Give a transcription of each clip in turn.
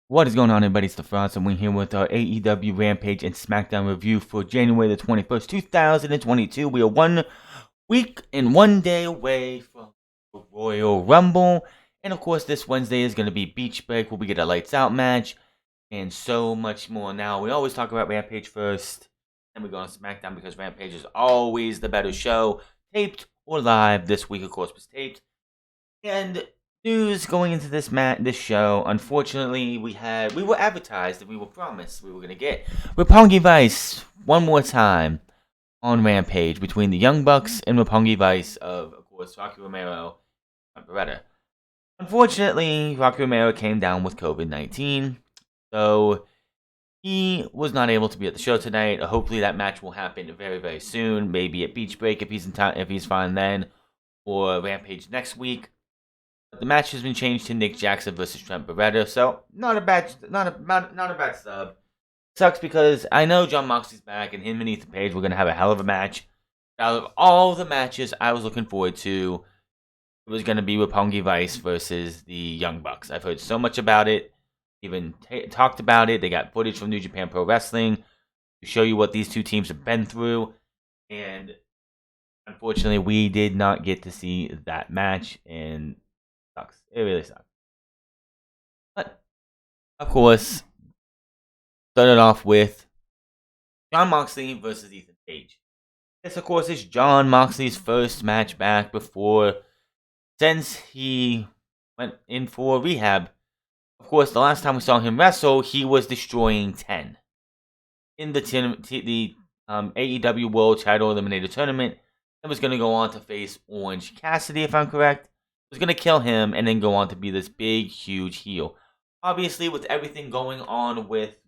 What is going on, everybody? It's the Frost, and we're here with our AEW Rampage and Smackdown review for January the 21st, 2022. We are 1 week and 1 day away from the Royal Rumble. And of course, this Wednesday is going to be Beach Break, where we get a Lights Out match, and so much more. Now, we always talk about Rampage first, then we go on SmackDown because Rampage is always the better show, taped or live. This week, of course, was taped. And news going into this show. Unfortunately, we were advertised and we were promised we were gonna get Roppongi Vice one more time on Rampage between the Young Bucks and Roppongi Vice of course, Rocky Romero and Beretta. Unfortunately, Rocky Romero came down with COVID-19, so he was not able to be at the show tonight. Hopefully, that match will happen very, very soon. Maybe at Beach Break if he's in time, if he's fine then, or Rampage next week. The match has been changed to Nick Jackson versus Trent Beretta, so not a bad sub. Sucks because I know Jon Moxley's back, and him and Ethan Page were gonna have a hell of a match. Out of all the matches I was looking forward to, it was gonna be Roppongi Vice versus the Young Bucks. I've heard so much about it, even talked about it. They got footage from New Japan Pro Wrestling to show you what these two teams have been through, and unfortunately, we did not get to see that match, and sucks. It really sucks. But, of course, started off with Jon Moxley versus Ethan Page. This, of course, is Jon Moxley's first match back since he went in for rehab. Of course, the last time we saw him wrestle, he was destroying 10 in the AEW World Title Eliminator Tournament, and was going to go on to face Orange Cassidy, if I'm correct. Was going to kill him and then go on to be this big, huge heel. Obviously, with everything going on with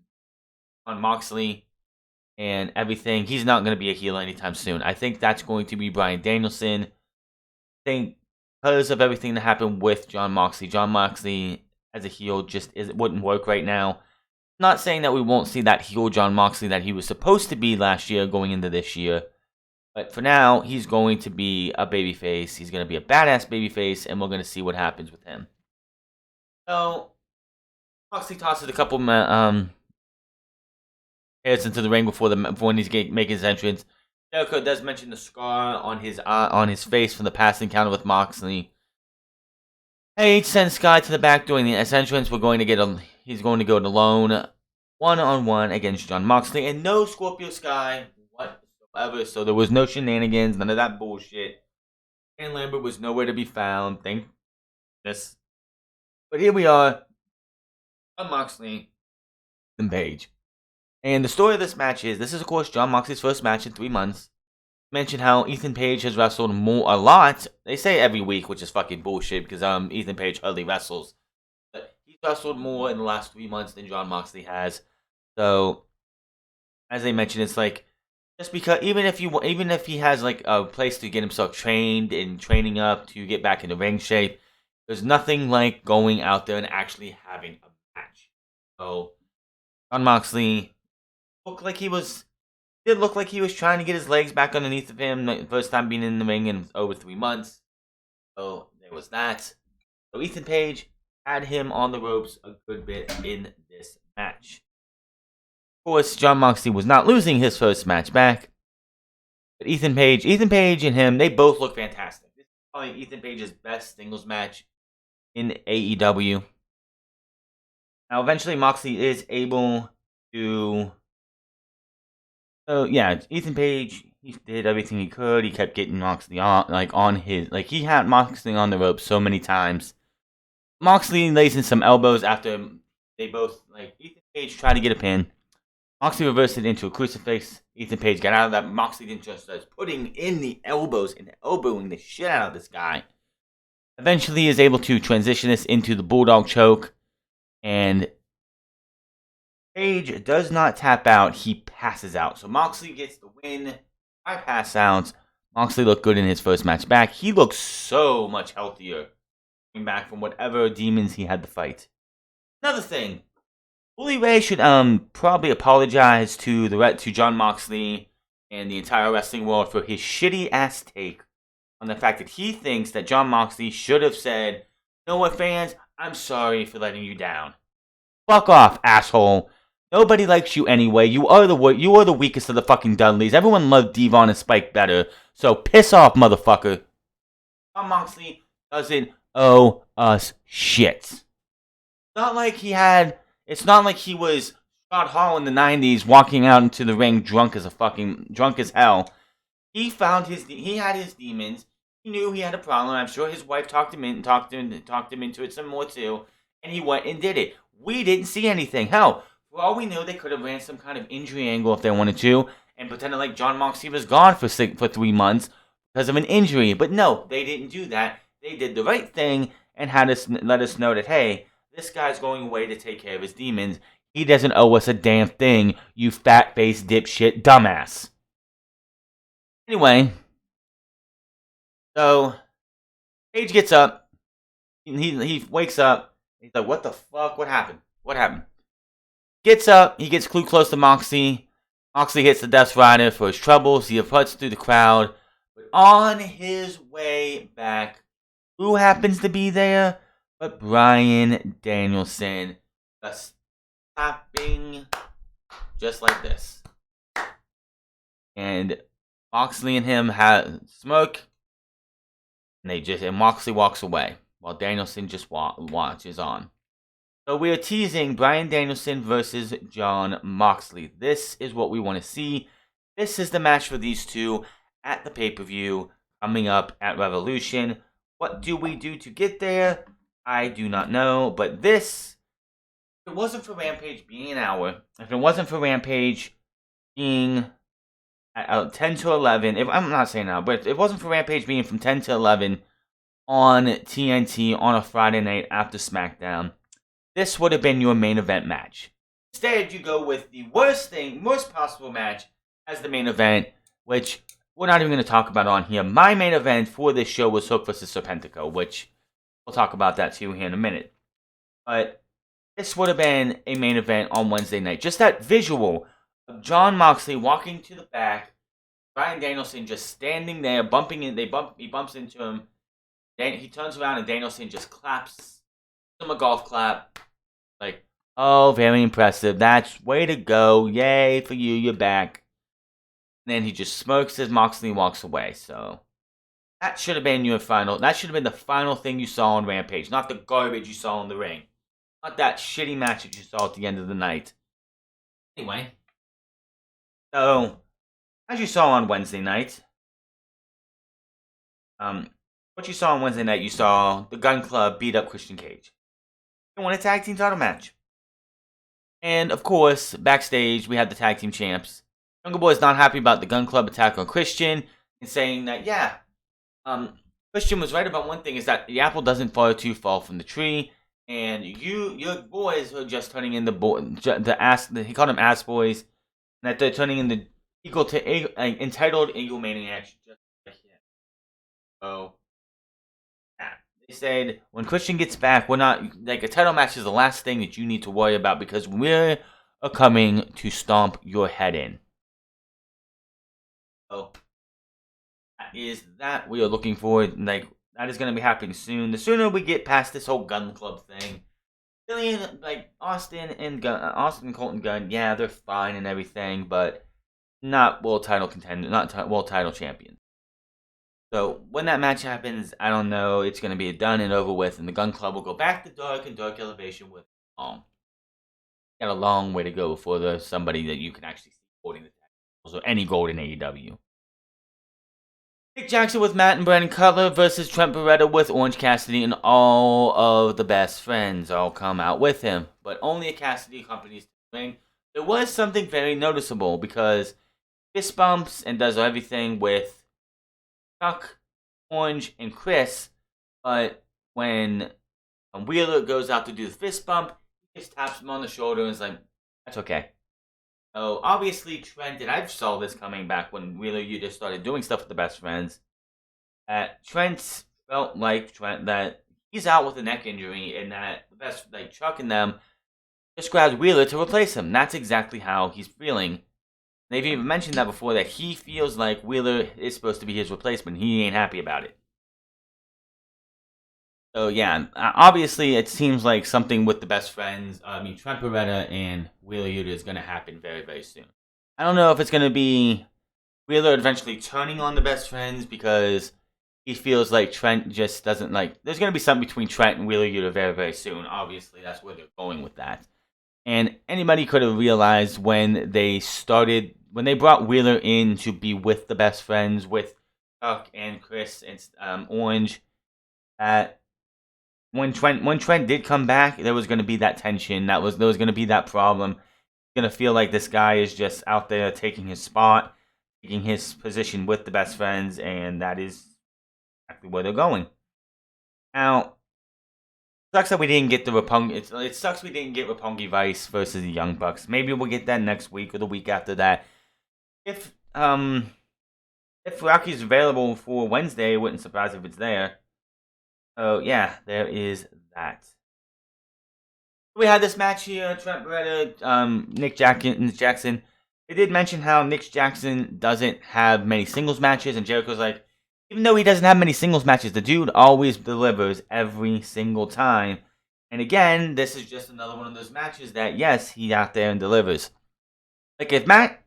Moxley and everything, he's not going to be a heel anytime soon. I think that's going to be Bryan Danielson. I think because of everything that happened with Jon Moxley as a heel just wouldn't work right now. Not saying that we won't see that heel Jon Moxley that he was supposed to be last year going into this year. But for now, he's going to be a babyface. He's going to be a badass babyface, and we're going to see what happens with him. So, Moxley tosses a couple heads into the ring before he's making his entrance. Jericho does mention the scar on his face from the past encounter with Moxley. Page sends Sky to the back during the entrance. He's going to go alone, one-on-one against Jon Moxley, and no Scorpio Sky whatsoever. So there was no shenanigans, none of that bullshit. And Lambert was nowhere to be found. Thank goodness. But here we are, Jon Moxley and Page. And the story of this match is, this is of course Jon Moxley's first match in 3 months. Mentioned how Ethan Page has wrestled a lot. They say every week, which is fucking bullshit because Ethan Page hardly wrestles. But he's wrestled more in the last 3 months than Jon Moxley has. So, as they mentioned, it's like, just because even if he has like a place to get himself trained and training up to get back into ring shape, there's nothing like going out there and actually having a match. So, Jon Moxley looked like he was trying to get his legs back underneath of him. First time being in the ring in over 3 months. So there was that. So Ethan Page had him on the ropes a good bit in this match. Of course, Jon Moxley was not losing his first match back. But Ethan Page and him, they both look fantastic. This is probably Ethan Page's best singles match in AEW. Now, eventually, Moxley is able to... So, yeah, Ethan Page, he did everything he could. He kept getting Moxley he had Moxley on the ropes so many times. Moxley lays in some elbows after Ethan Page tried to get a pin. Moxley reversed it into a crucifix. Ethan Page got out of that. Moxley didn't just start putting in the elbows and elbowing the shit out of this guy. Eventually, he is able to transition this into the Bulldog Choke. And Page does not tap out. He passes out. So Moxley gets the win by pass outs. Moxley looked good in his first match back. He looks so much healthier coming back from whatever demons he had to fight. Another thing. Bully Ray should probably apologize to Jon Moxley and the entire wrestling world for his shitty ass take on the fact that he thinks that Jon Moxley should have said, "You know what, fans? I'm sorry for letting you down." Fuck off, asshole. Nobody likes you anyway. You are the weakest of the fucking Dudleys. Everyone loved Devon and Spike better. So piss off, motherfucker. Jon Moxley doesn't owe us shit. It's not like he was Scott Hall in the 90s walking out into the ring drunk as hell. He had his demons. He knew he had a problem. I'm sure his wife talked him into it some more too. And he went and did it. We didn't see anything. Hell, for all we knew, they could have ran some kind of injury angle if they wanted to, and pretended like Jon Moxley was gone for 3 months because of an injury. But no, they didn't do that. They did the right thing and let us know that, hey, this guy's going away to take care of his demons. He doesn't owe us a damn thing, you fat-faced dipshit dumbass. Anyway, so Paige gets up. He wakes up. He's like, what the fuck? What happened? Gets up. He gets close to Moxley. Moxley hits the Death Rider for his troubles. He puts through the crowd. But on his way back, who happens to be there but Bryan Danielson, just tapping just like this. And Moxley and him have smoke, and Moxley walks away while Danielson just watches on. So we are teasing Bryan Danielson versus Jon Moxley. This is what we want to see. This is the match for these two at the pay-per-view coming up at Revolution. What do we do to get there? I do not know, but this, if it wasn't for Rampage being an hour, if it wasn't for Rampage being at 10 to 11, I'm not saying now, but if it wasn't for Rampage being from 10 to 11 on TNT on a Friday night after SmackDown, this would have been your main event match. Instead, you go with the worst possible match as the main event, which we're not even going to talk about on here. My main event for this show was Hook vs. Serpentico, which we'll talk about that too here in a minute. But this would have been a main event on Wednesday night. Just that visual of Jon Moxley walking to the back, Bryan Danielson just standing there, he bumps into him. He turns around and Danielson just claps him a golf clap. Like, oh, very impressive. That's way to go. Yay for you, you're back. And then he just smirks as Moxley walks away. So that should have been that should have been the final thing you saw on Rampage, not the garbage you saw in the ring. Not that shitty match that you saw at the end of the night. Anyway, so as you saw on Wednesday night, you saw the Gun Club beat up Christian Cage. They won a tag team title match. And of course, backstage we had the tag team champs. Jungle Boy's not happy about the Gun Club attack on Christian and saying that Christian was right about one thing, is that the apple doesn't fall too far from the tree, and your boys are just turning in he called them ass boys, and that they're turning into equal to entitled egomaniacs just like him. So they said when Christian gets back, we're not a title match is the last thing that you need to worry about because we're coming to stomp your head in. So that is that we are looking forward. That is going to be happening soon. The sooner we get past this whole Gun Club thing, Austin and Colton Gunn, yeah, they're fine and everything, but not world title contender, not world title champion. So when that match happens, I don't know. It's going to be done and over with, and the Gun Club will go back to Dark and Dark Elevation with Got a long way to go before there's somebody that you can actually see holding the titles or any gold in AEW. Nick Jackson with Matt and Brandon Cutler versus Trent Beretta with Orange Cassidy, and all of the best friends all come out with him, but only a Cassidy accompanies the ring. There was something very noticeable because fist bumps and does everything with Chuck, Orange, and Chris, but when Wheeler goes out to do the fist bump, he just taps him on the shoulder and is like, that's okay. So obviously Trent, and I saw this coming back when Wheeler just started doing stuff with the best friends, Trent felt like that he's out with a neck injury, and that the best, Chuck and them just grabbed Wheeler to replace him. That's exactly how he's feeling. They've even mentioned that before, that he feels like Wheeler is supposed to be his replacement. He ain't happy about it. So yeah, obviously it seems like something with the best friends. Trent Beretta and Wheeler Yuta is going to happen very, very soon. I don't know if it's going to be Wheeler eventually turning on the best friends because he feels like Trent just doesn't like. There's going to be something between Trent and Wheeler Yuta very, very soon. Obviously, that's where they're going with that. And anybody could have realized when they brought Wheeler in to be with the best friends, with Chuck and Chris and Orange, that when Trent did come back, there was going to be that tension. There was going to be that problem. Going to feel like this guy is just out there taking his spot, taking his position with the best friends, and that is exactly where they're going. Now, sucks that we didn't get the Roppongi. It sucks we didn't get Roppongi Vice versus the Young Bucks. Maybe we'll get that next week or the week after that. If Rocky's available for Wednesday, it wouldn't surprise if it's there. So yeah, there is that. We had this match here, Trent Beretta, Nick Jackson. They did mention how Nick Jackson doesn't have many singles matches, and Jericho's like, even though he doesn't have many singles matches, the dude always delivers every single time. And again, this is just another one of those matches that, yes, he out there and delivers. Like if Matt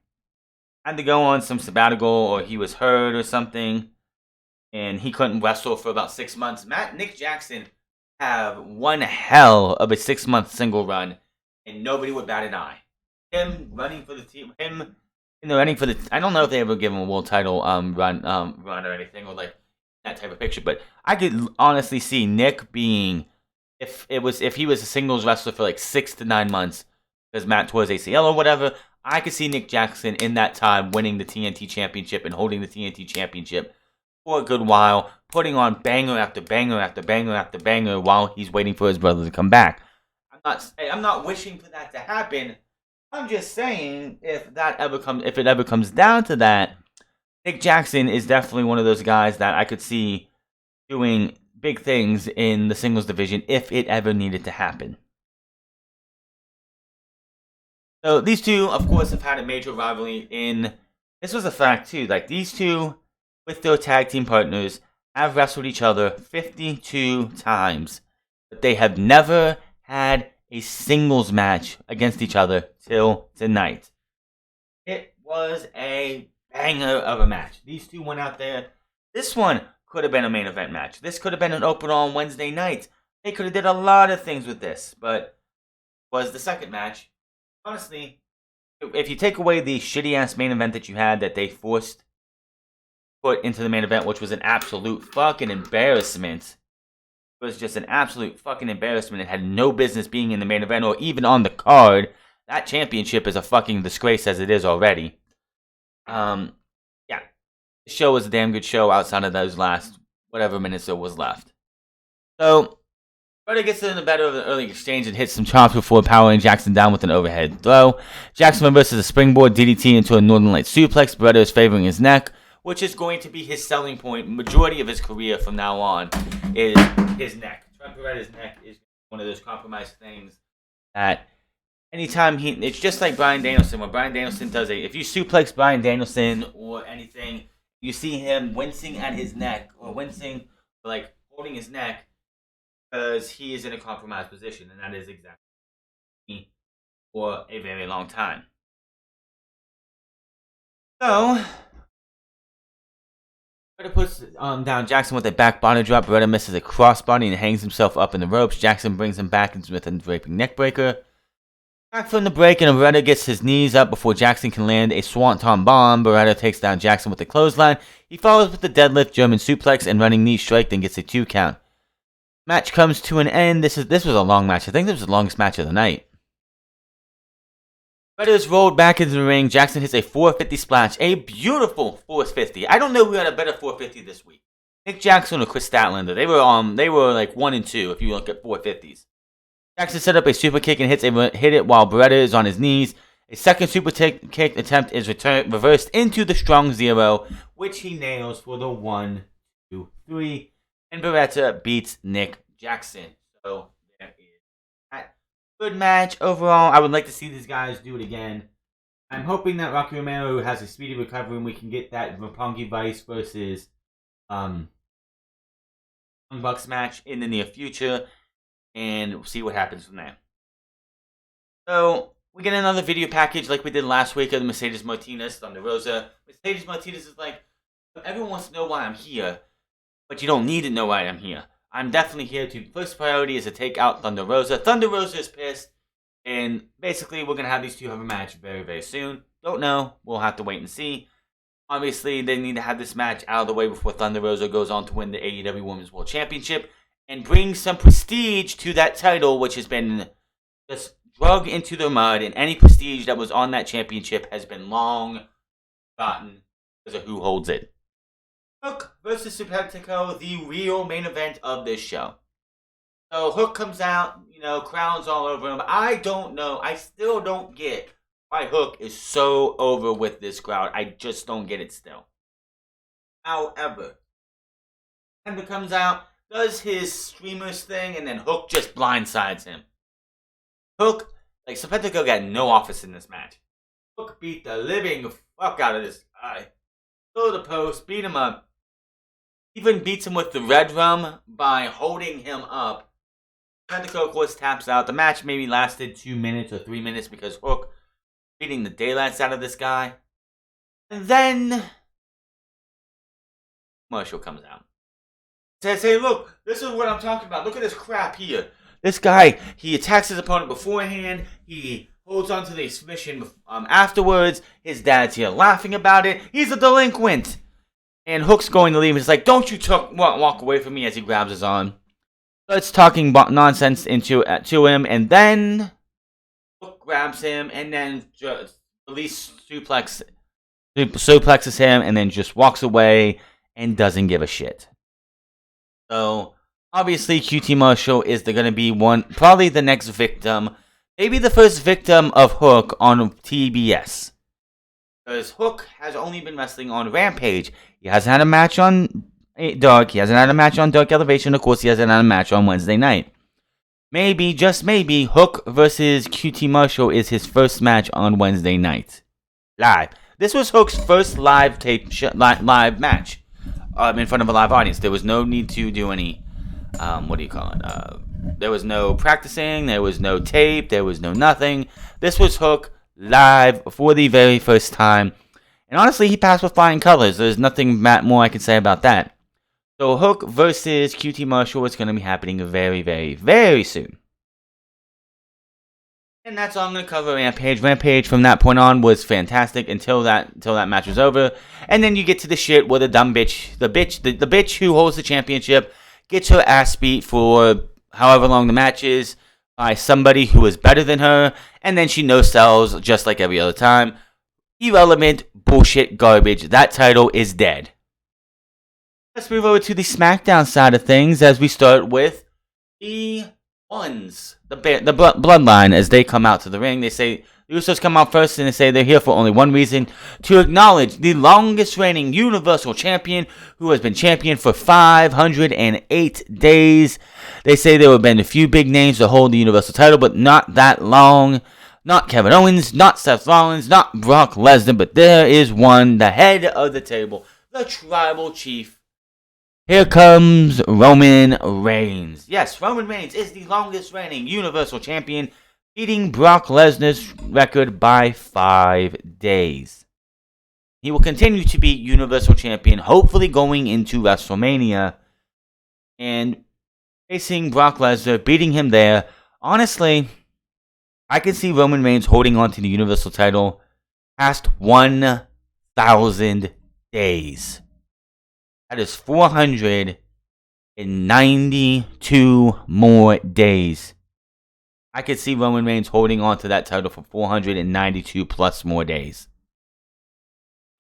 had to go on some sabbatical or he was hurt or something, and he couldn't wrestle for about 6 months, Nick Jackson have one hell of a 6-month single run, and nobody would bat an eye. Him running for the team, I don't know if they ever give him a world title run or anything, or like that type of picture, but I could honestly see Nick being, if he was a singles wrestler for like 6 to 9 months because Matt tore his ACL or whatever, I could see Nick Jackson in that time winning the TNT Championship and holding the TNT Championship for a good while, putting on banger after banger after banger after banger while he's waiting for his brother to come back. I'm not wishing for that to happen. I'm just saying, if it ever comes down to that, Nick Jackson is definitely one of those guys that I could see doing big things in the singles division if it ever needed to happen. So these two, of course, have had a major rivalry this was a fact too, like these two, with their tag team partners, have wrestled each other 52 times, but they have never had a singles match against each other till tonight. It was a banger of a match. These two went out there. This one could have been a main event match. This could have been an opener on Wednesday night. They could have did a lot of things with this, but was the second match. Honestly, if you take away the shitty-ass main event that you had that they put into the main event, which was an absolute fucking embarrassment. It was just an absolute fucking embarrassment. It had no business being in the main event or even on the card. That championship is a fucking disgrace as it is already. Yeah. The show was a damn good show outside of those last whatever minutes there was left. So, Beretta gets in the better of the early exchange and hits some chops before powering Jackson down with an overhead throw. Jackson reverses a springboard DDT into a Northern Light suplex. Beretta is favoring his neck, which is going to be his selling point. Majority of his career from now on is his neck. Trent Beretta's neck is one of those compromised things that anytime it's just like Bryan Danielson. When Bryan Danielson if you suplex Bryan Danielson or anything, you see him wincing at his neck or wincing, like holding his neck because he is in a compromised position, and that is exactly for a very long time. So, Beretta puts down Jackson with a back body drop. Beretta misses a crossbody and hangs himself up in the ropes. Jackson brings him back with a draping neckbreaker. Back from the break, and Beretta gets his knees up before Jackson can land a Swanton bomb. Beretta takes down Jackson with a clothesline. He follows with the deadlift, German suplex, and running knee strike, then gets a 2 count. Match comes to an end. This was a long match. I think this was the longest match of the night. Beretta is rolled back into the ring. Jackson hits a 450 splash. A beautiful 450. I don't know who had a better 450 this week. Nick Jackson or Chris Statlander. They were like 1 and 2 if you look at 450s. Jackson set up a super kick and hit it while Beretta is on his knees. A second super kick attempt is reversed into the strong zero, which he nails for the 1, 2, 3. And Beretta beats Nick Jackson. So there is that. Good match overall. I would like to see these guys do it again. I'm hoping that Rocky Romero has a speedy recovery and we can get that Roppongi Vice versus Young Bucks match in the near future, and we'll see what happens from there. So, we get another video package like we did last week of the Mercedes Martinez, Thunder Rosa. Mercedes Martinez is like, everyone wants to know why I'm here, but you don't need to know why I'm here. I'm definitely here to, first priority is to take out Thunder Rosa. Thunder Rosa is pissed, and basically we're going to have these two have a match very, very soon. Don't know. We'll have to wait and see. Obviously, they need to have this match out of the way before Thunder Rosa goes on to win the AEW Women's World Championship and bring some prestige to that title, which has been just drug into the mud, and any prestige that was on that championship has been long forgotten because of who holds it. Hook versus Serpentico, the real main event of this show. So Hook comes out, crowds all over him. I don't know. I still don't get why Hook is so over with this crowd. I just don't get it still. However, Serpentico comes out, does his streamers thing, and then Hook just blindsides him. Hook, Serpentico got no office in this match. Hook beat the living fuck out of this guy. Throw the post, beat him up. Even beats him with the red rum by holding him up. Serpentico, of course, taps out. The match maybe lasted 2 minutes or 3 minutes because Hook beating the daylights out of this guy. And then Marshall comes out. Says, hey, look, this is what I'm talking about. Look at this crap here. This guy, he attacks his opponent beforehand. He holds on to the submission afterwards. His dad's here laughing about it. He's a delinquent. And Hook's going to leave. He's like, don't you walk away from me, as he grabs his arm. Starts talking nonsense to him. And then Hook grabs him and then just suplexes him and then just walks away and doesn't give a shit. So, obviously, QT Marshall is going to be probably the next victim. Maybe the first victim of Hook on TBS. Because Hook has only been wrestling on Rampage. He hasn't had a match on Dark. He hasn't had a match on Dark Elevation. Of course, he hasn't had a match on Wednesday night. Maybe, just maybe, Hook versus QT Marshall is his first match on Wednesday night. Live. This was Hook's first live match. In front of a live audience. There was no need to do any, there was no practicing, there was no tape, there was no nothing. This was Hook live for the very first time. And honestly, he passed with flying colors. There's nothing more I can say about that. So Hook versus QT Marshall is going to be happening very, very, very soon. And that's all I'm going to cover Rampage. Rampage from that point on was fantastic until that match was over. And then you get to the shit where the dumb bitch, the bitch who holds the championship gets her ass beat for however long the match is by somebody who is better than her. And then she no-sells just like every other time. Irrelevant, bullshit, garbage. That title is dead. Let's move over to the SmackDown side of things as we start with the Ones, the bloodline, as they come out to the ring. They say the Usos come out first and they say they're here for only one reason: to acknowledge the longest reigning Universal Champion who has been champion for 508 days. They say there have been a few big names to hold the Universal title, but not that long. Not Kevin Owens, not Seth Rollins, not Brock Lesnar, but there is one, the head of the table, the Tribal Chief. Here comes Roman Reigns. Yes, Roman Reigns is the longest reigning Universal Champion, beating Brock Lesnar's record by 5 days. He will continue to be Universal Champion, hopefully going into WrestleMania, and facing Brock Lesnar, beating him there. Honestly, I can see Roman Reigns holding on to the Universal title past 1,000 days. That is 492 more days. I could see Roman Reigns holding on to that title for 492 plus more days.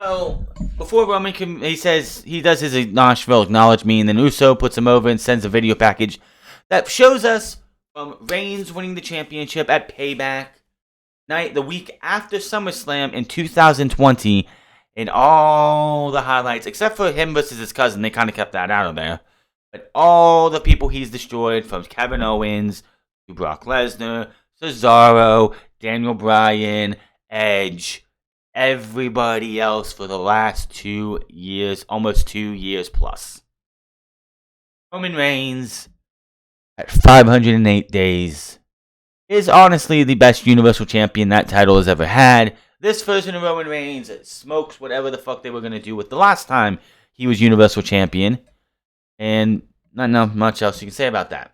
So, before Roman he says he does his Nashville acknowledge me, and then Uso puts him over and sends a video package that shows us Reigns winning the championship at Payback night the week after SummerSlam in 2020. In all the highlights, except for him versus his cousin, they kind of kept that out of there. But all the people he's destroyed, from Kevin Owens to Brock Lesnar, Cesaro, Daniel Bryan, Edge, everybody else for the last 2 years, almost 2 years plus. Roman Reigns, at 508 days, is honestly the best Universal Champion that title has ever had. This version of Roman Reigns smokes whatever the fuck they were going to do with the last time he was Universal Champion. And not much else you can say about that.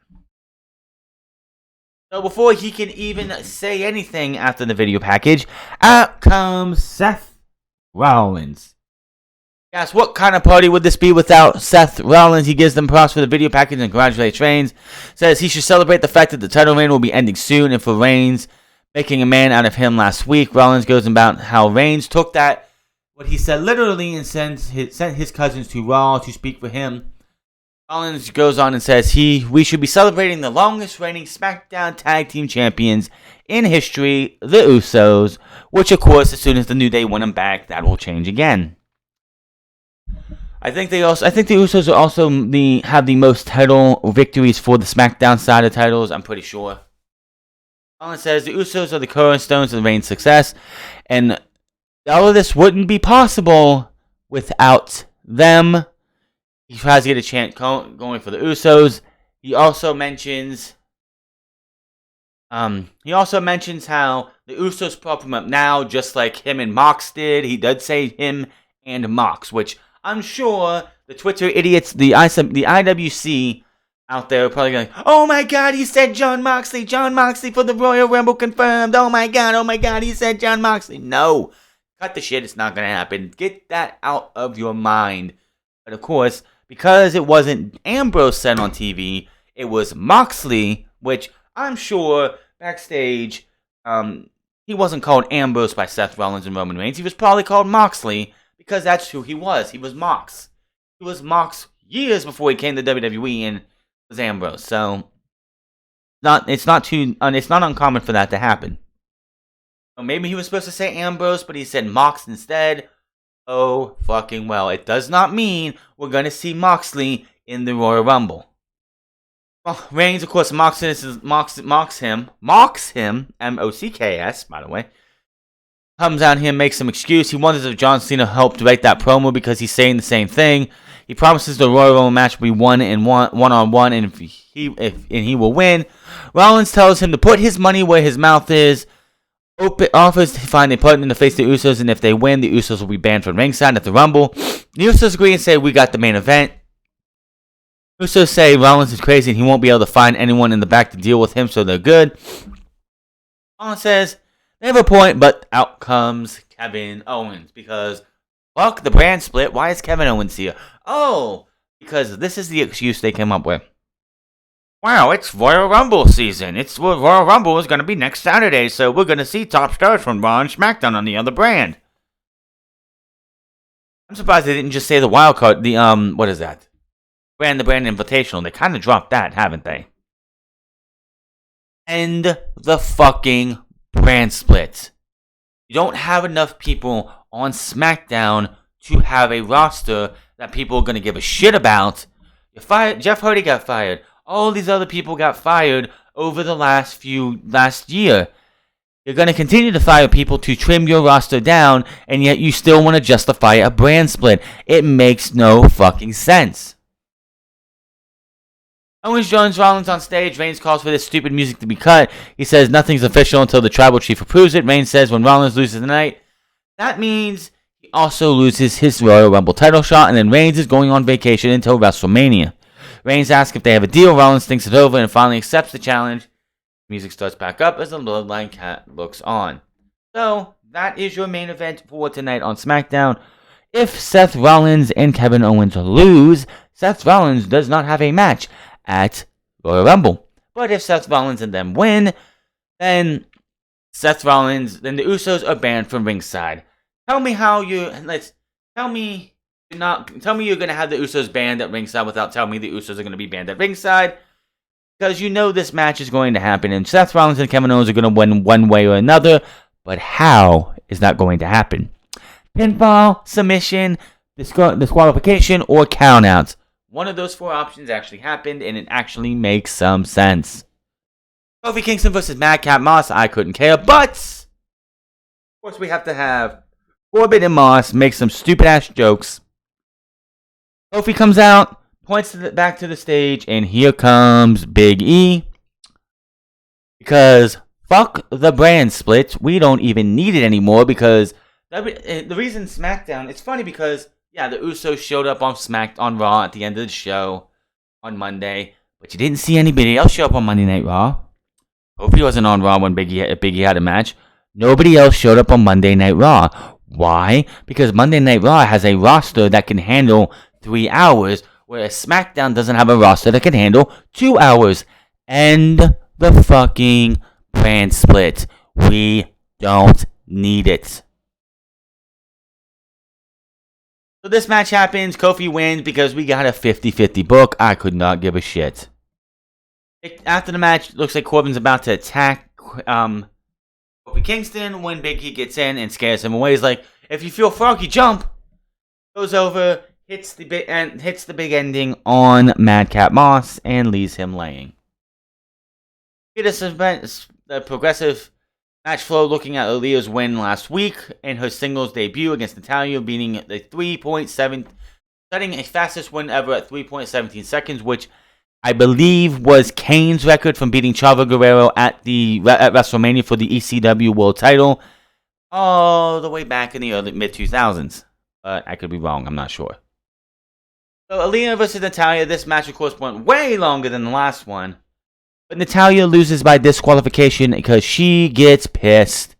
So before he can even say anything after the video package, out comes Seth Rollins. Yes, what kind of party would this be without Seth Rollins? He gives them props for the video package and congratulates Reigns. Says he should celebrate the fact that the title reign will be ending soon, and for Reigns making a man out of him last week. Rollins goes about how Reigns took that, what he said literally, and sent his cousins to Raw to speak for him. Rollins goes on and says we should be celebrating the longest reigning SmackDown Tag Team Champions in history, the Usos, which of course as soon as the New Day win them back, that will change again. I think the Usos are also have the most title victories for the SmackDown side of titles, I'm pretty sure. Rollins says the Usos are the cornerstones of Reigns' success, and all of this wouldn't be possible without them. He tries to get a chant going for the Usos. He also mentions how the Usos prop him up now, just like him and Mox did. He did say him and Mox, which I'm sure the Twitter idiots, the IWC out there are probably going, oh my god, he said Jon Moxley for the Royal Rumble confirmed. Oh my god, he said Jon Moxley. No, cut the shit, it's not going to happen. Get that out of your mind. But of course, because it wasn't Ambrose said on TV, it was Moxley, which I'm sure backstage, he wasn't called Ambrose by Seth Rollins and Roman Reigns. He was probably called Moxley because that's who he was. He was Mox. He was Mox years before he came to WWE and was Ambrose. So it's not uncommon for that to happen. So maybe he was supposed to say Ambrose, but he said Mox instead. Oh, fucking well. It does not mean we're going to see Moxley in the Royal Rumble. Well, Reigns, of course, mocks him, M-O-C-K-S, by the way. Comes out here and makes some excuse. He wonders if John Cena helped write that promo because he's saying the same thing. He promises the Royal Rumble match will be one-on-one, and he will win. Rollins tells him to put his money where his mouth is. Offers to find a partner to face the Usos, and if they win, the Usos will be banned from ringside at the Rumble. The Usos agree and say, we got the main event. Usos say Rollins is crazy and he won't be able to find anyone in the back to deal with him, so they're good. Rollins says, they have a point, but out comes Kevin Owens, because fuck the brand split, why is Kevin Owens here? Oh, because this is the excuse they came up with. Wow, it's Royal Rumble season. Royal Rumble is going to be next Saturday, so we're going to see top stars from Raw and SmackDown on the other brand. I'm surprised they didn't just say the wild card, what is that? The brand invitational. They kind of dropped that, haven't they? End the fucking brand split. You don't have enough people on SmackDown to have a roster that people are going to give a shit about. Jeff Hardy got fired. All these other people got fired over the last year. You're going to continue to fire people to trim your roster down, and yet you still want to justify a brand split. It makes no fucking sense. Owens joins Rollins on stage. Reigns calls for this stupid music to be cut. He says nothing's official until the tribal chief approves it. Reigns says when Rollins loses tonight, that means he also loses his Royal Rumble title shot, and then Reigns is going on vacation until WrestleMania. Reigns asks if they have a deal. Rollins thinks it over and finally accepts the challenge. Music starts back up as the Bloodline Cat looks on. So, that is your main event for tonight on SmackDown. If Seth Rollins and Kevin Owens lose, Seth Rollins does not have a match at Royal Rumble. But if Seth Rollins and them win, then the Usos are banned from ringside. Tell me you're going to have the Usos banned at ringside without telling me the Usos are going to be banned at ringside. Because you know this match is going to happen. And Seth Rollins and Kevin Owens are going to win one way or another. But how is that going to happen? Pinfall, submission, disqualification, or countouts. One of those four options actually happened. And it actually makes some sense. Kofi Kingston versus Madcap Moss. I couldn't care. But, of course, we have to have Corbin and Moss make some stupid ass jokes. Kofi comes out, points back to the stage, and here comes Big E. Because fuck the brand split. We don't even need it anymore because the reason SmackDown, it's funny because, yeah, the Usos showed up on Raw at the end of the show on Monday, but you didn't see anybody else show up on Monday Night Raw. Hope he wasn't on Raw when Big E had a match. Nobody else showed up on Monday Night Raw. Why? Because Monday Night Raw has a roster that can handle 3 hours, whereas SmackDown doesn't have a roster that can handle 2 hours. End the fucking brand split. We don't need it. So this match happens. Kofi wins because we got a 50-50 book. I could not give a shit. After the match, looks like Corbin's about to attack Kofi Kingston when Big E gets in and scares him away. He's like, if you feel froggy, jump. Goes over, hits the big ending on Madcap Moss and leaves him laying. The progressive match flow looking at Aaliyah's win last week and her singles debut against Natalya, beating the 3.7, setting a fastest win ever at 3.17 seconds, which I believe was Kane's record from beating Chavo Guerrero at WrestleMania for the ECW World Title all the way back in the early mid-2000s. But I could be wrong, I'm not sure. So Alina versus Natalya, this match of course went way longer than the last one. But Natalya loses by disqualification because she gets pissed,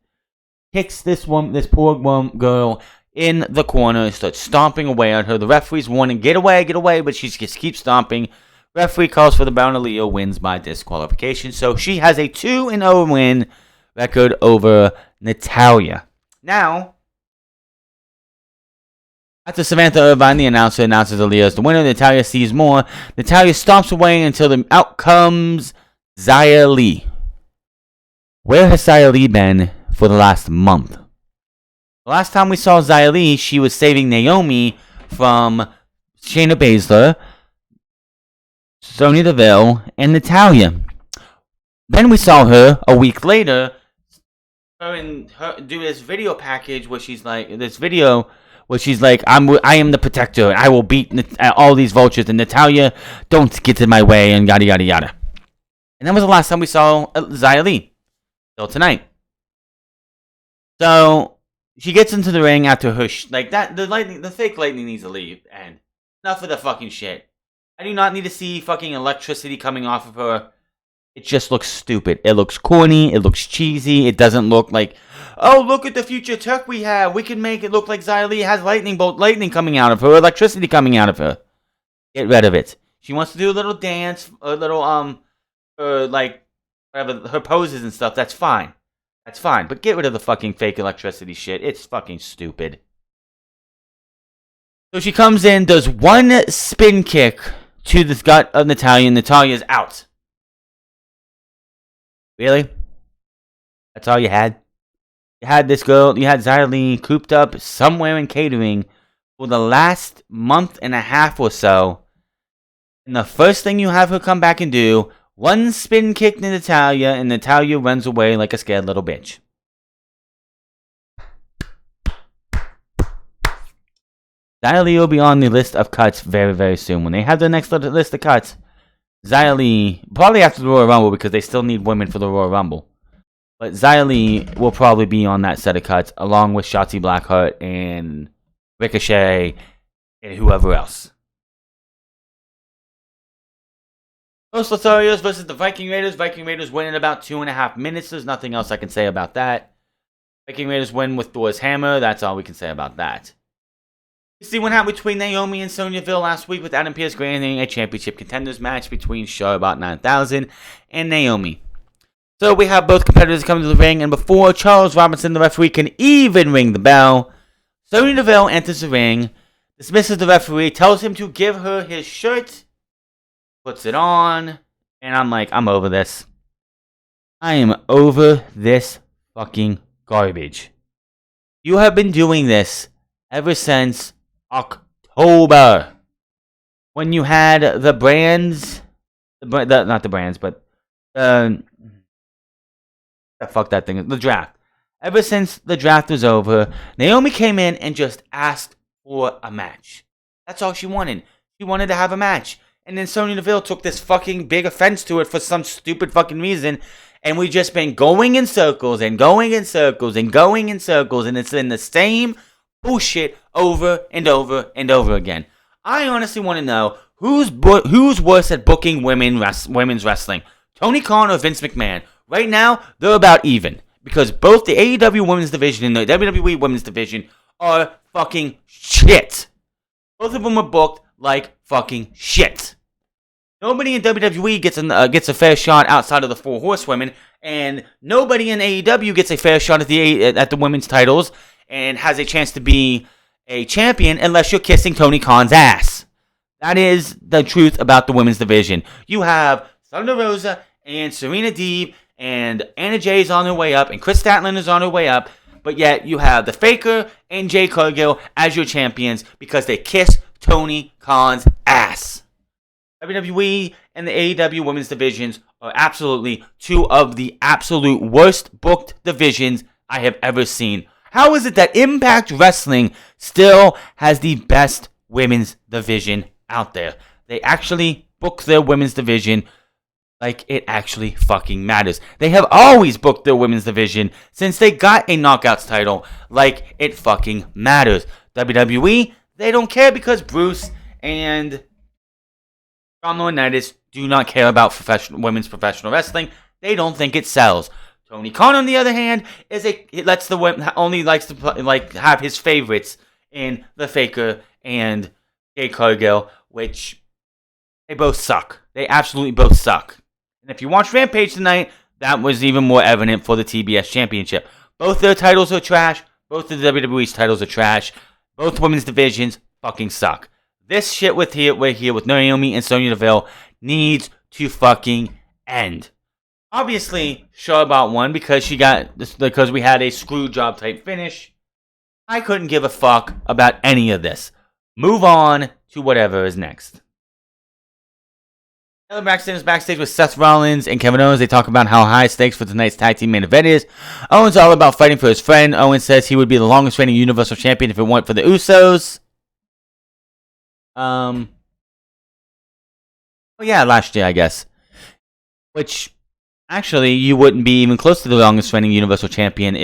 kicks this poor girl in the corner, starts stomping away at her. The referee's warning, get away, but she just keeps stomping. Referee calls for the bound. Aaliyah wins by disqualification. So she has a 2-0 win record over Natalya. Now, after Samantha Irvine, the announcer, announces Aaliyah as the winner, Natalya sees more. Natalya stomps away until out comes Xia Li. Where has Xia Li been for the last month? The last time we saw Xia Li, she was saving Naomi from Shayna Baszler, Sonya Deville, and Natalya. Then we saw her a week later do this video package where she's like, I am the protector. I will beat all these vultures, and Natalya, don't get in my way, and yada yada yada. And that was the last time we saw Xia Li. Till tonight. So she gets into the ring after her the fake lightning needs to leave, and enough of the fucking shit. I do not need to see fucking electricity coming off of her. It just looks stupid. It looks corny. It looks cheesy. It doesn't look like, oh, look at the future tech we have. We can make it look like Xia Li has lightning coming out of her, electricity coming out of her. Get rid of it. She wants to do a little dance, a little her poses and stuff. That's fine. But get rid of the fucking fake electricity shit. It's fucking stupid. So she comes in, does one spin kick to the gut of Natalya, and Natalya's out. Really? That's all you had? You had this girl, you had Xia Li cooped up somewhere in catering for the last month and a half or so. And the first thing you have her come back and do, one spin kick to Natalya, and Natalya runs away like a scared little bitch. Xia Li will be on the list of cuts very, very soon. When they have the next list of cuts, Xia Li, probably after the Royal Rumble, because they still need women for the Royal Rumble. But Xia Li will probably be on that set of cuts, along with Shotzi Blackheart and Ricochet and whoever else. Los Lotharios versus the Viking Raiders. Viking Raiders win in about 2.5 minutes. There's nothing else I can say about that. Viking Raiders win with Thor's hammer. That's all we can say about that. You see what happened between Naomi and Sonya Deville last week with Adam Pearce granting a championship contenders match between Charlotte 9000 and Naomi. So we have both competitors coming to the ring, and before Charles Robinson, the referee, can even ring the bell, Sonya Deville enters the ring, dismisses the referee, tells him to give her his shirt, puts it on, and I'm like, I'm over this. I am over this fucking garbage. You have been doing this ever since October, when you had the brands, not the brands, but fuck that thing, the draft. Ever since the draft was over, Naomi came in and just asked for a match. That's all she wanted. She wanted to have a match. And then Sonya Deville took this fucking big offense to it for some stupid fucking reason. And we've just been going in circles and going in circles and going in circles. And it's been the same bullshit over and over and over again. I honestly want to know who's worse at booking women's wrestling, Tony Khan or Vince McMahon. Right now, they're about even. Because both the AEW Women's Division and the WWE Women's Division are fucking shit. Both of them are booked like fucking shit. Nobody in WWE gets a fair shot outside of the Four Horsewomen, and nobody in AEW gets a fair shot at the women's titles and has a chance to be a champion unless you're kissing Tony Khan's ass. That is the truth about the women's division. You have Thunder Rosa and Serena Deeb and Anna Jay is on her way up and Chris Statlander is on her way up, but yet you have the Faker and Jay Cargill as your champions because they kiss Tony Khan's ass. WWE and the AEW women's divisions are absolutely two of the absolute worst booked divisions I have ever seen. How is it that Impact Wrestling still has the best women's division out there? They actually book their women's division like it actually fucking matters. They have always booked their women's division since they got a Knockouts title like it fucking matters. WWE, they don't care because Bruce and John Laurinaitis do not care about women's professional wrestling. They don't think it sells. Tony Khan, on the other hand, only likes to have his favorites in the Faker and Jay Cargill, which they both suck. They absolutely both suck. And if you watch Rampage tonight, that was even more evident for the TBS Championship. Both their titles are trash. Both of the WWE's titles are trash. Both women's divisions fucking suck. This shit with Naomi and Sonya Deville needs to fucking end. Obviously, Charlotte won because we had a screw job type finish. I couldn't give a fuck about any of this. Move on to whatever is next. Backstage with Seth Rollins and Kevin Owens. They talk about how high stakes for tonight's tag team main event is. Owens all about fighting for his friend. Owens says he would be the longest reigning Universal Champion if it weren't for the Usos. Last year, I guess. Which, actually, you wouldn't be even close to the longest reigning Universal Champion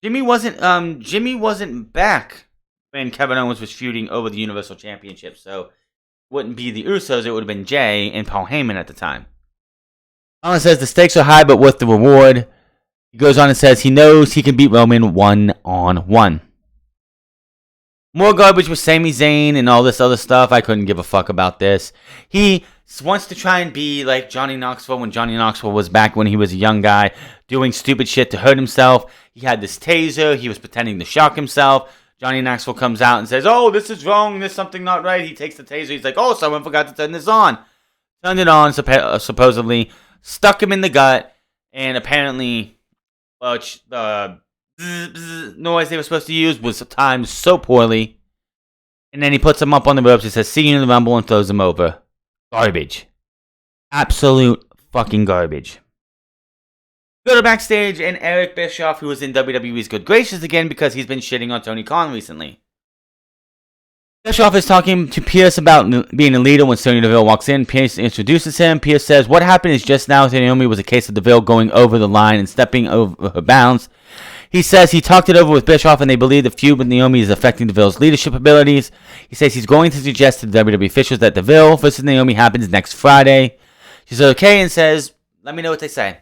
Jimmy wasn't back when Kevin Owens was feuding over the Universal Championship, so it wouldn't be the Usos, it would have been Jay and Paul Heyman at the time. Owens says the stakes are high, but worth the reward. He goes on and says he knows he can beat Roman one-on-one. More garbage with Sami Zayn and all this other stuff. I couldn't give a fuck about this. He wants to try and be like Johnny Knoxville when Johnny Knoxville was back when he was a young guy doing stupid shit to hurt himself. He had this taser. He was pretending to shock himself. Johnny Knoxville comes out and says, "Oh, this is wrong. There's something not right." He takes the taser. He's like, "Oh, someone forgot to turn this on." Turned it on, supposedly. Stuck him in the gut. And apparently, the noise they were supposed to use was timed so poorly. And then he puts him up on the ropes. He says, "See you in the Rumble," and throws him over. Garbage. Absolute fucking garbage. Go to backstage, and Eric Bischoff, who was in WWE's Good Graces again because he's been shitting on Tony Khan recently. Bischoff is talking to Pierce about being a leader when Sonya Deville walks in. Pierce introduces him. Pierce says, "What happened is just now with Naomi was a case of Deville going over the line and stepping over her bounds." He says he talked it over with Bischoff and they believe the feud with Naomi is affecting Deville's leadership abilities. He says he's going to suggest to the WWE officials that Deville versus Naomi happens next Friday. She says okay and says, "Let me know what they say."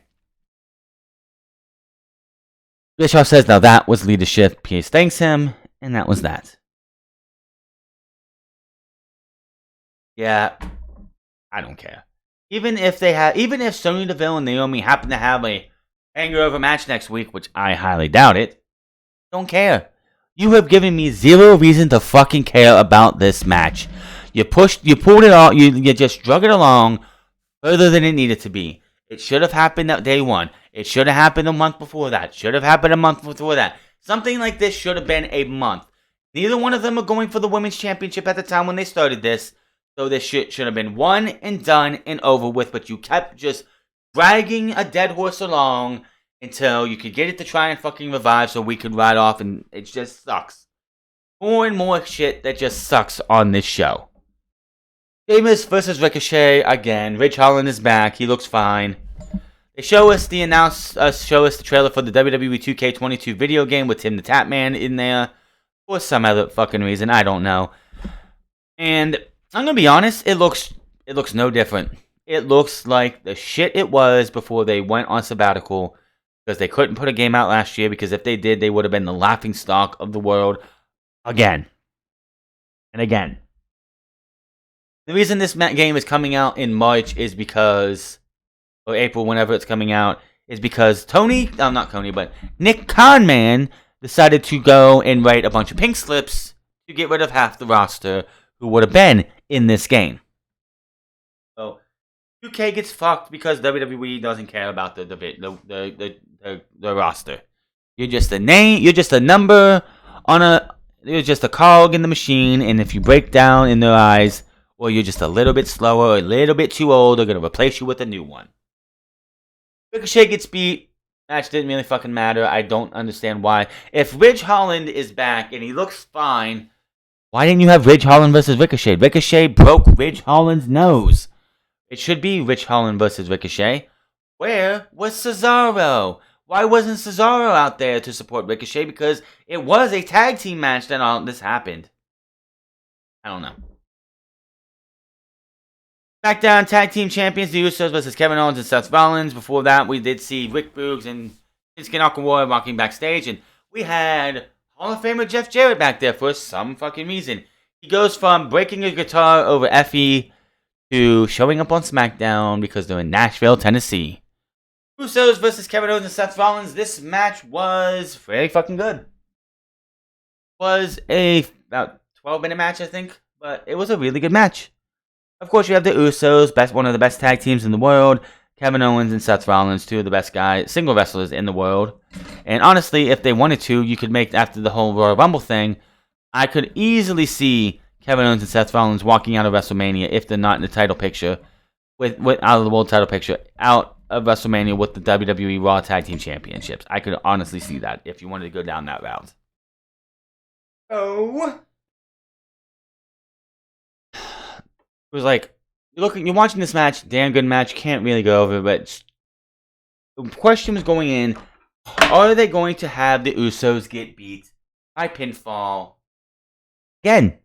Bischoff says, "Now that was leadership." Pierce thanks him, and that was that. Yeah, I don't care. Even if Sonya Deville and Naomi happen to have a hangover match next week, which I highly doubt it, don't care. You have given me zero reason to fucking care about this match. You pulled it all, you just drug it along further than it needed to be. It should have happened at day one. It should have happened a month before that. Should have happened a month before that. Something like this should have been a month. Neither one of them are going for the women's championship at the time when they started this. So this shit should have been one and done and over with. But you kept just dragging a dead horse along until you could get it to try and fucking revive so we could ride off. And it just sucks. More and more shit that just sucks on this show. Sheamus versus Ricochet again. Ridge Holland is back. He looks fine. They show us the trailer for the WWE 2K22 video game with Tim the Tatman in there for some other fucking reason. I don't know. And I'm gonna be honest, it looks no different. It looks like the shit it was before they went on sabbatical, because they couldn't put a game out last year, because if they did, they would have been the laughingstock of the world again and again. The reason this game is coming out in March is because, or April, whenever it's coming out, is because Nick Khanman decided to go and write a bunch of pink slips to get rid of half the roster who would have been in this game. So 2K gets fucked because WWE doesn't care about the roster. You're just a name. You're just a number You're just a cog in the machine, and if you break down in their eyes, or you're just a little bit slower, or a little bit too old, they're gonna replace you with a new one. Ricochet gets beat. Match didn't really fucking matter. I don't understand why. If Ridge Holland is back and he looks fine, why didn't you have Ridge Holland versus Ricochet? Ricochet broke Ridge Holland's nose. It should be Ridge Holland versus Ricochet. Where was Cesaro? Why wasn't Cesaro out there to support Ricochet? Because it was a tag team match that all this happened. I don't know. SmackDown Tag Team Champions, the Usos versus Kevin Owens and Seth Rollins. Before that, we did see Rick Boogs and Shinsuke Nakamura walking backstage. And we had Hall of Famer Jeff Jarrett back there for some fucking reason. He goes from breaking a guitar over Effie to showing up on SmackDown because they're in Nashville, Tennessee. Usos versus Kevin Owens and Seth Rollins. This match was very fucking good. Was a about 12-minute match, I think. But it was a really good match. Of course, you have the Usos, one of the best tag teams in the world. Kevin Owens and Seth Rollins, two of the best single wrestlers in the world. And honestly, if they wanted to, you could make, after the whole Royal Rumble thing, I could easily see Kevin Owens and Seth Rollins walking out of WrestleMania, if they're not in the title picture, out of the world title picture, out of WrestleMania with the WWE Raw Tag Team Championships. I could honestly see that if you wanted to go down that route. Oh. It was like, you're watching this match, damn good match, can't really go over it, but the question was going in, are they going to have the Usos get beat by pinfall? Again,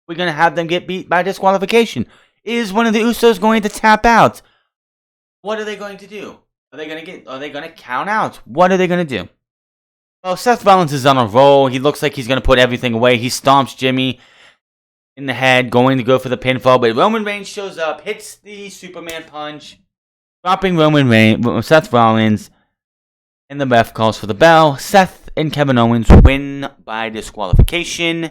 we're going to have them get beat by disqualification. Is one of the Usos going to tap out? What are they going to do? Are they going to count out? What are they going to do? Well, Seth Rollins is on a roll. He looks like he's going to put everything away. He stomps Jimmy in the head, going to go for the pinfall, but Roman Reigns shows up, hits the Superman punch, dropping Seth Rollins, and the ref calls for the bell. Seth and Kevin Owens win by disqualification.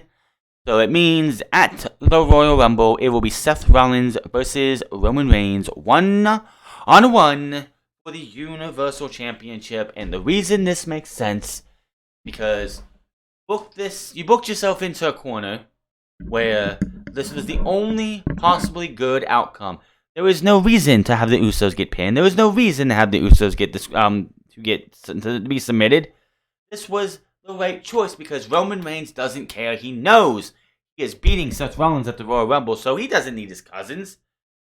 So it means at the Royal Rumble, it will be Seth Rollins versus Roman Reigns, 1-on-1 for the Universal Championship. And the reason this makes sense, because you booked yourself into a corner where this was the only possibly good outcome. There was no reason to have the Usos get pinned. There was no reason to have the Usos get this to be submitted. This was the right choice because Roman Reigns doesn't care. He knows he is beating Seth Rollins at the Royal Rumble, so he doesn't need his cousins.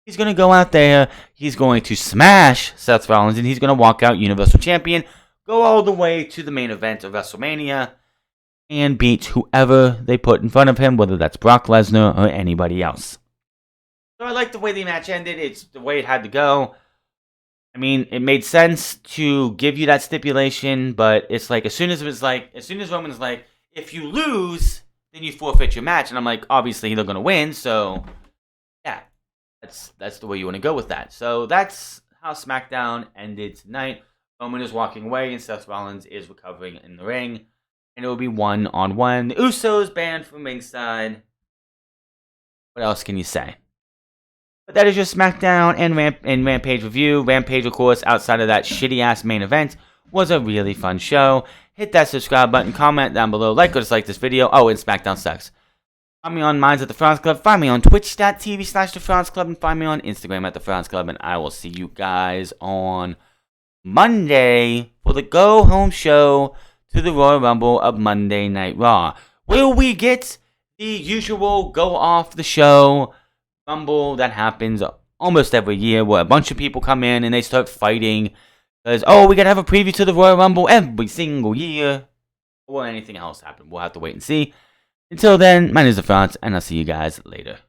He's going to go out there, he's going to smash Seth Rollins, and he's going to walk out Universal Champion, go all the way to the main event of WrestleMania, and beat whoever they put in front of him, whether that's Brock Lesnar or anybody else. So I like the way the match ended. It's the way it had to go. I mean, it made sense to give you that stipulation, but it's like, as soon as Roman's like, if you lose, then you forfeit your match. And I'm like, obviously they're going to win, so yeah, that's the way you want to go with that. So that's how SmackDown ended tonight. Roman is walking away, and Seth Rollins is recovering in the ring. And it will be 1-on-1. The Usos banned from ringside. What else can you say? But that is your SmackDown and Rampage review. Rampage, of course, outside of that shitty-ass main event, was a really fun show. Hit that subscribe button, comment down below, like or dislike this video. Oh, and SmackDown sucks. Find me on Minds at the France Club. Find me on twitch.tv/The France Club. And find me on Instagram at The France Club. And I will see you guys on Monday for the go-home show to the Royal Rumble of Monday Night Raw. Will we get the usual go off the show Rumble that happens almost every year where a bunch of people come in and they start fighting because, oh, we gotta have a preview to the Royal Rumble every single year. Or anything else happen. We'll have to wait and see. Until then, my name is The Franz, and I'll see you guys later.